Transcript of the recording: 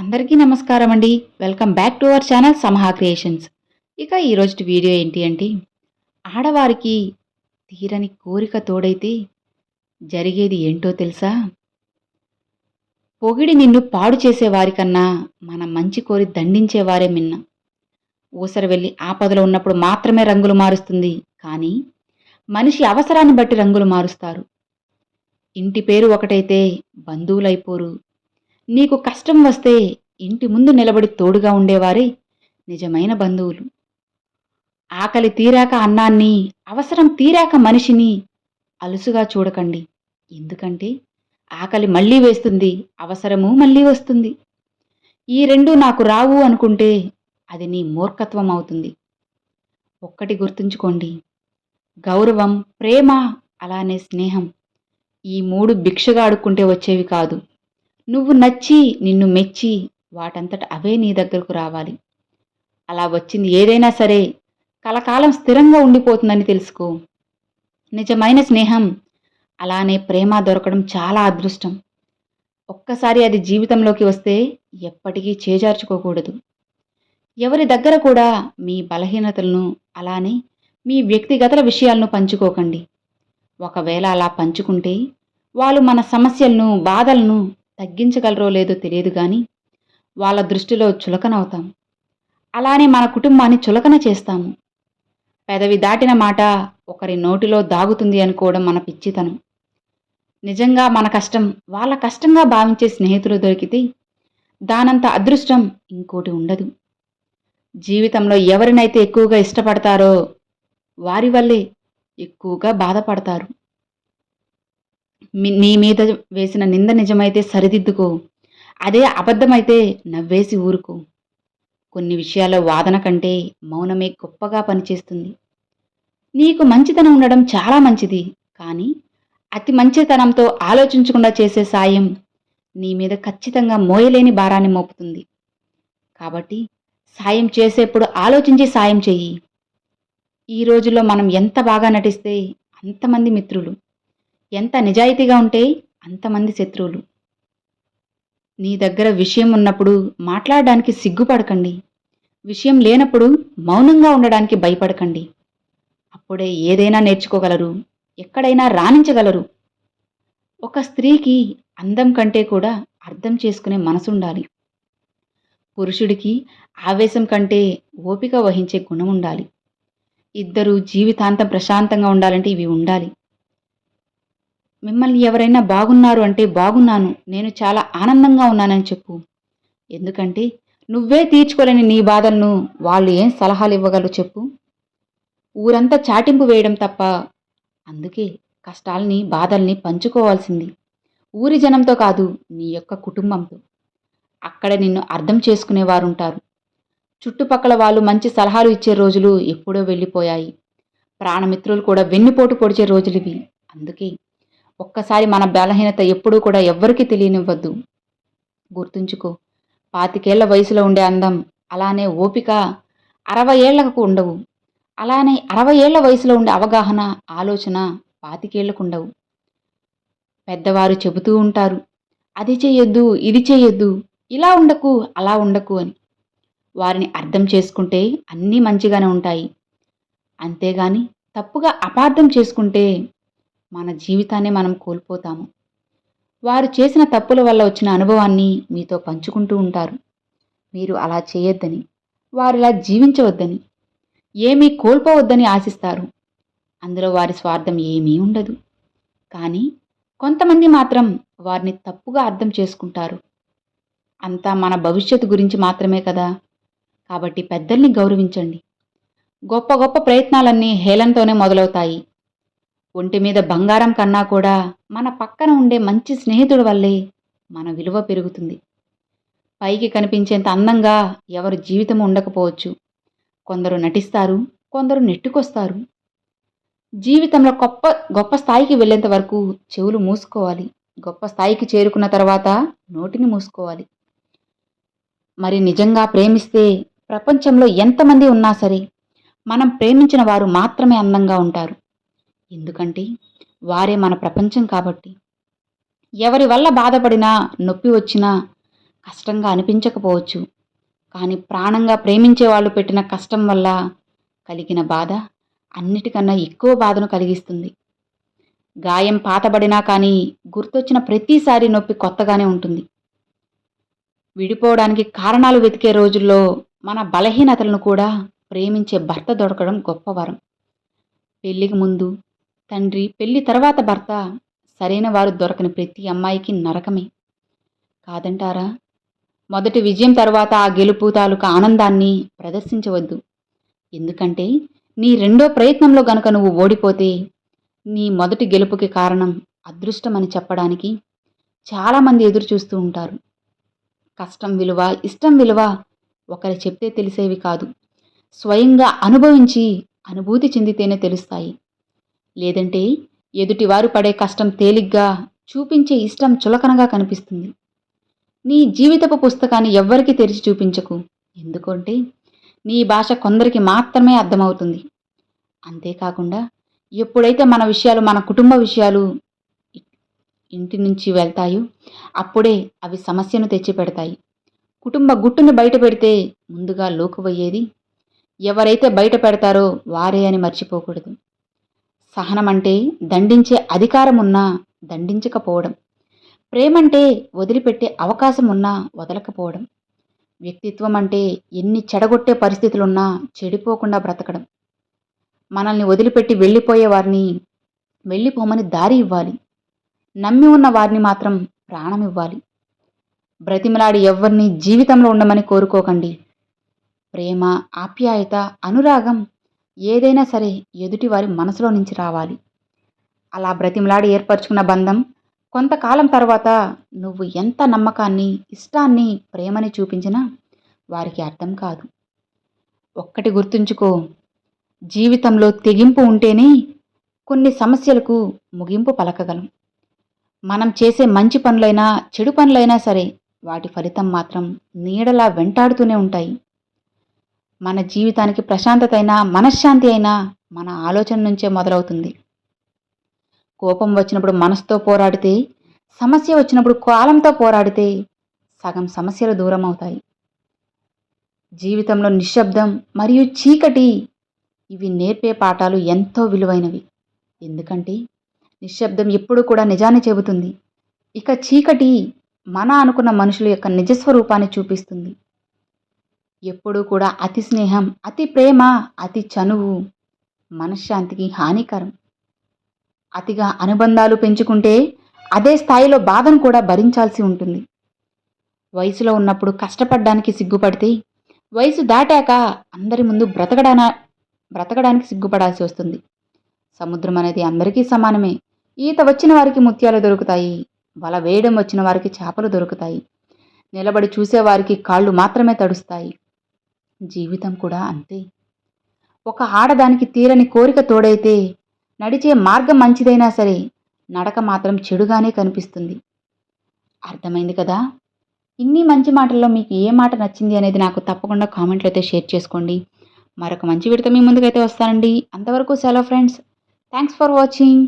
అందరికీ నమస్కారం అండి. Welcome back to our channel Samaha creations. ఇక ఈరోజు వీడియో ఏంటి అంటే, ఆడవారికి తీరని కోరిక తోడైతే జరిగేది ఏంటో తెలుసా? పొగిడి నిన్ను పాడు చేసేవారికన్నా మన మంచి కోరి దండించేవారే మిన్న. ఊసర వెళ్ళి ఆపదలో ఉన్నప్పుడు మాత్రమే రంగులు మారుస్తుంది. కానీ మనిషి అవసరాన్ని బట్టి రంగులు మారుస్తారు. ఇంటి పేరు ఒకటైతే బంధువులైపోరు. నీకు కష్టం వస్తే ఇంటి ముందు నిలబడి తోడుగా ఉండేవారే నిజమైన బంధువులు. ఆకలి తీరాక అన్నాన్ని, అవసరం తీరాక మనిషిని అలుసుగా చూడకండి. ఎందుకంటే ఆకలి మళ్ళీ వేస్తుంది, అవసరము మళ్ళీ వస్తుంది. ఈ రెండు నాకు రావు అనుకుంటే అది నీ మూర్ఖత్వం అవుతుంది. ఒక్కటి గుర్తుంచుకోండి, గౌరవం, ప్రేమ, అలానే స్నేహం ఈ మూడు భిక్షగా అడుక్కుంటే వచ్చేవి కాదు. నువ్వు నచ్చి, నిన్ను మెచ్చి వాటంతట అవే నీ దగ్గరకు రావాలి. అలా వచ్చింది ఏదైనా సరే కలకాలం స్థిరంగా ఉండిపోతుందని తెలుసుకో. నిజమైన స్నేహం, అలానే ప్రేమ దొరకడం చాలా అదృష్టం. ఒక్కసారి అది జీవితంలోకి వస్తే ఎప్పటికీ చేజార్చుకోకూడదు. ఎవరి దగ్గర కూడా మీ బలహీనతలను, అలానే మీ వ్యక్తిగత విషయాలను పంచుకోకండి. ఒకవేళ అలా పంచుకుంటే వాళ్ళు మన సమస్యలను, బాధలను తగ్గించగలరో లేదో తెలియదు కానీ వాళ్ళ దృష్టిలో చులకనవుతాం. అలానే మన కుటుంబాన్ని చులకన చేస్తాము. పెదవి దాటిన మాట ఒకరి నోటిలో దాగుతుంది అనుకోవడం మన పిచ్చితనం. నిజంగా మన కష్టం వాళ్ళ కష్టంగా భావించే స్నేహితులు దొరికితే దానంత అదృష్టం ఇంకోటి ఉండదు. జీవితంలో ఎవరినైతే ఎక్కువగా ఇష్టపడతారో వారి వల్లే ఎక్కువగా బాధపడతారు. నీ మీద వేసిన నింద నిజమైతే సరిదిద్దుకో, అదే అబద్ధమైతే నవ్వేసి ఊరుకో. కొన్ని విషయాల్లో వాదన కంటే మౌనమే గొప్పగా పనిచేస్తుంది. నీకు మంచితనం ఉండడం చాలా మంచిది, కానీ అతి మంచితనంతో ఆలోచించకుండా చేసే సాయం నీ మీద ఖచ్చితంగా మోయలేని భారాన్ని మోపుతుంది. కాబట్టి సాయం చేసేప్పుడు ఆలోచించి సాయం చెయ్యి. ఈ రోజుల్లో మనం ఎంత బాగా నటిస్తే అంతమంది మిత్రులు, ఎంత నిజాయితీగా ఉంటే అంతమంది శత్రువులు. నీ దగ్గర విషయం ఉన్నప్పుడు మాట్లాడడానికి సిగ్గుపడకండి. విషయం లేనప్పుడు మౌనంగా ఉండడానికి భయపడకండి. అప్పుడే ఏదైనా నేర్చుకోగలరు, ఎక్కడైనా రాణించగలరు. ఒక స్త్రీకి అందం కంటే కూడా అర్థం చేసుకునే మనసుండాలి. పురుషుడికి ఆవేశం కంటే ఓపిక వహించే గుణం ఉండాలి. ఇద్దరూ జీవితాంతం ప్రశాంతంగా ఉండాలంటే ఇవి ఉండాలి. మిమ్మల్ని ఎవరైనా బాగున్నారు అంటే బాగున్నాను, నేను చాలా ఆనందంగా ఉన్నానని చెప్పు. ఎందుకంటే నువ్వే తీర్చుకోలేని నీ బాధలను వాళ్ళు ఏం సలహాలు ఇవ్వగలరు చెప్పు. ఊరంతా చాటింపు వేయడం తప్ప. అందుకే కష్టాల్ని, బాధల్ని పంచుకోవాల్సింది ఊరి జనంతో కాదు, నీ యొక్క కుటుంబంతో. అక్కడ నిన్ను అర్థం చేసుకునేవారుంటారు. చుట్టుపక్కల వాళ్ళు మంచి సలహాలు ఇచ్చే రోజులు ఎప్పుడో వెళ్ళిపోయాయి. ప్రాణమిత్రులు కూడా వెన్నుపోటు పొడిచే రోజులివి. అందుకే ఒక్కసారి మన బలహీనత ఎప్పుడూ కూడా ఎవ్వరికీ తెలియనివ్వద్దు. గుర్తుంచుకో, 25 వయసులో ఉండే అందం, అలానే ఓపిక 60 ఏళ్లకు ఉండవు. అలానే 60 ఏళ్ల వయసులో ఉండే అవగాహన, ఆలోచన 25 ఏళ్లకు ఉండవు. పెద్దవారు చెబుతూ ఉంటారు, అది చెయ్యొద్దు, ఇది చెయ్యొద్దు, ఇలా ఉండకు, అలా ఉండకు అని. వారిని అర్థం చేసుకుంటే అన్నీ మంచిగానే ఉంటాయి. అంతేగాని తప్పుగా అపార్థం చేసుకుంటే మన జీవితాన్ని మనం కోల్పోతాము. వారు చేసిన తప్పుల వల్ల వచ్చిన అనుభవాన్ని మీతో పంచుకుంటూ ఉంటారు. మీరు అలా చేయొద్దని, వారిలా జీవించవద్దని, ఏమీ కోల్పోవద్దని ఆశిస్తారు. అందులో వారి స్వార్థం ఏమీ ఉండదు. కానీ కొంతమంది మాత్రం వారిని తప్పుగా అర్థం చేసుకుంటారు. అంతా మన భవిష్యత్తు గురించి మాత్రమే కదా. కాబట్టి పెద్దల్ని గౌరవించండి. గొప్ప గొప్ప ప్రయత్నాలన్నీ హేళనతోనే మొదలవుతాయి. ఒంటి మీద బంగారం కన్నా కూడా మన పక్కన ఉండే మంచి స్నేహితుడి వల్లే మన విలువ పెరుగుతుంది. పైకి కనిపించేంత అందంగా ఎవరి జీవితం ఉండకపోవచ్చు. కొందరు నటిస్తారు, కొందరు నెట్టుకొస్తారు. జీవితంలో గొప్ప గొప్ప స్థాయికి వెళ్ళేంత వరకు చెవులు మూసుకోవాలి. గొప్ప స్థాయికి చేరుకున్న తర్వాత నోటిని మూసుకోవాలి. మరి నిజంగా ప్రేమిస్తే ప్రపంచంలో ఎంతమంది ఉన్నా సరే మనం ప్రేమించిన వారు మాత్రమే అందంగా ఉంటారు. ఎందుకంటే వారే మన ప్రపంచం కాబట్టి. ఎవరి వల్ల బాధపడినా, నొప్పి వచ్చినా, కష్టంగా అనిపించకపోవచ్చు, కానీ ప్రాణంగా ప్రేమించే వాళ్ళు పెట్టిన కష్టం వల్ల కలిగిన బాధ అన్నిటికన్నా ఎక్కువ బాధను కలిగిస్తుంది. గాయం పాతబడినా కానీ గుర్తొచ్చిన ప్రతిసారి నొప్పి కొత్తగానే ఉంటుంది. విడిపోవడానికి కారణాలు వెతికే రోజుల్లో మన బలహీనతలను కూడా ప్రేమించే భర్త దొరకడం గొప్ప వరం. పెళ్లికి ముందు తండ్రి, పెళ్లి తర్వాత భర్త సరైన వారు దొరకని ప్రతి అమ్మాయికి నరకమే కాదంటారా? మొదటి విజయం తర్వాత ఆ గెలుపు తాలూకా ఆనందాన్ని ప్రదర్శించవద్దు. ఎందుకంటే నీ రెండో ప్రయత్నంలో గనక నువ్వు ఓడిపోతే నీ మొదటి గెలుపుకి కారణం అదృష్టమని చెప్పడానికి చాలామంది ఎదురు చూస్తూ ఉంటారు. కష్టం విలువ, ఇష్టం విలువ ఒకరు చెప్తే తెలిసేవి కాదు. స్వయంగా అనుభవించి అనుభూతి చెందితేనే తెలుస్తాయి. లేదంటే ఎదుటివారు పడే కష్టం తేలిగ్గా, చూపించే ఇష్టం చులకనగా కనిపిస్తుంది. నీ జీవితపు పుస్తకాన్ని ఎవ్వరికీ తెరిచి చూపించకు. ఎందుకంటే నీ భాష కొందరికి మాత్రమే అర్థమవుతుంది. అంతేకాకుండా ఎప్పుడైతే మన విషయాలు, మన కుటుంబ విషయాలు ఇంటి నుంచి వెళ్తాయో అప్పుడే అవి సమస్యను తెచ్చిపెడతాయి. కుటుంబ గుట్టుని బయట పెడితే ముందుగా లోకువయ్యేది ఎవరైతే బయట పెడతారో వారే అని మర్చిపోకూడదు. సహనం అంటే దండించే అధికారం ఉన్నా దండించకపోవడం. ప్రేమంటే వదిలిపెట్టే అవకాశం ఉన్నా వదలకపోవడం. వ్యక్తిత్వం అంటే ఎన్ని చెడగొట్టే పరిస్థితులున్నా చెడిపోకుండా బ్రతకడం. మనల్ని వదిలిపెట్టి వెళ్ళిపోయే వారిని వెళ్ళిపోమని దారి ఇవ్వాలి. నమ్మి ఉన్న వారిని మాత్రం ప్రాణం ఇవ్వాలి. బ్రతిమలాడి ఎవ్వరిని జీవితంలో ఉండమని కోరుకోకండి. ప్రేమ, ఆప్యాయత, అనురాగం ఏదైనా సరే ఎదుటివారి మనసులో నుంచి రావాలి. అలా బ్రతిమలాడి ఏర్పరచుకున్న బంధం కొంతకాలం తర్వాత నువ్వు ఎంత నమ్మకాన్ని, ఇష్టాన్ని, ప్రేమని చూపించినా వారికి అర్థం కాదు. ఒక్కటి గుర్తుంచుకో, జీవితంలో తెగింపు ఉంటేనే కొన్ని సమస్యలకు ముగింపు పలకగలం. మనం చేసే మంచి పనులైనా, చెడు పనులైనా సరే వాటి ఫలితం మాత్రం నీడలా వెంటాడుతూనే ఉంటాయి. మన జీవితానికి ప్రశాంతత అయినా, మనశ్శాంతి అయినా మన ఆలోచన నుంచే మొదలవుతుంది. కోపం వచ్చినప్పుడు మనసుతో పోరాడితే, సమస్య వచ్చినప్పుడు కాలంతో పోరాడితే సగం సమస్యలు దూరం అవుతాయి. జీవితంలో నిశ్శబ్దం మరియు చీకటి ఇవి నేర్పే పాఠాలు ఎంతో విలువైనవి. ఎందుకంటే నిశ్శబ్దం ఎప్పుడూ కూడా నిజాన్ని చెబుతుంది. ఇక చీకటి మన అనుకున్న మనుషుల యొక్క నిజస్వరూపాన్ని చూపిస్తుంది. ఎప్పుడూ కూడా అతి స్నేహం, అతి ప్రేమ, అతి చనువు మనశ్శాంతికి హానికరం. అతిగా అనుబంధాలు పెంచుకుంటే అదే స్థాయిలో బాధను కూడా భరించాల్సి ఉంటుంది. వయసులో ఉన్నప్పుడు కష్టపడడానికి సిగ్గుపడితే వయసు దాటాక అందరి ముందు బ్రతకడానికి సిగ్గుపడాల్సి వస్తుంది. సముద్రం అనేది అందరికీ సమానమే. ఈత వచ్చిన వారికి ముత్యాలు దొరుకుతాయి, వల వేయడం వచ్చిన వారికి చేపలు దొరుకుతాయి, నిలబడి చూసేవారికి కాళ్ళు మాత్రమే తడుస్తాయి. జీవితం కూడా అంతే. ఒక ఆడదానికి తీరని కోరిక తోడైతే నడిచే మార్గం మంచిదైనా సరే నడక మాత్రం చెడుగానే కనిపిస్తుంది. అర్థమైంది కదా? ఇన్ని మంచి మాటల్లో మీకు ఏ మాట నచ్చింది అనేది నాకు తప్పకుండా కామెంట్లో అయితే షేర్ చేసుకోండి. మరొక మంచి వీడియోతో మీ ముందుకైతే వస్తానండి. అంతవరకు సెలవు ఫ్రెండ్స్. Thanks for watching.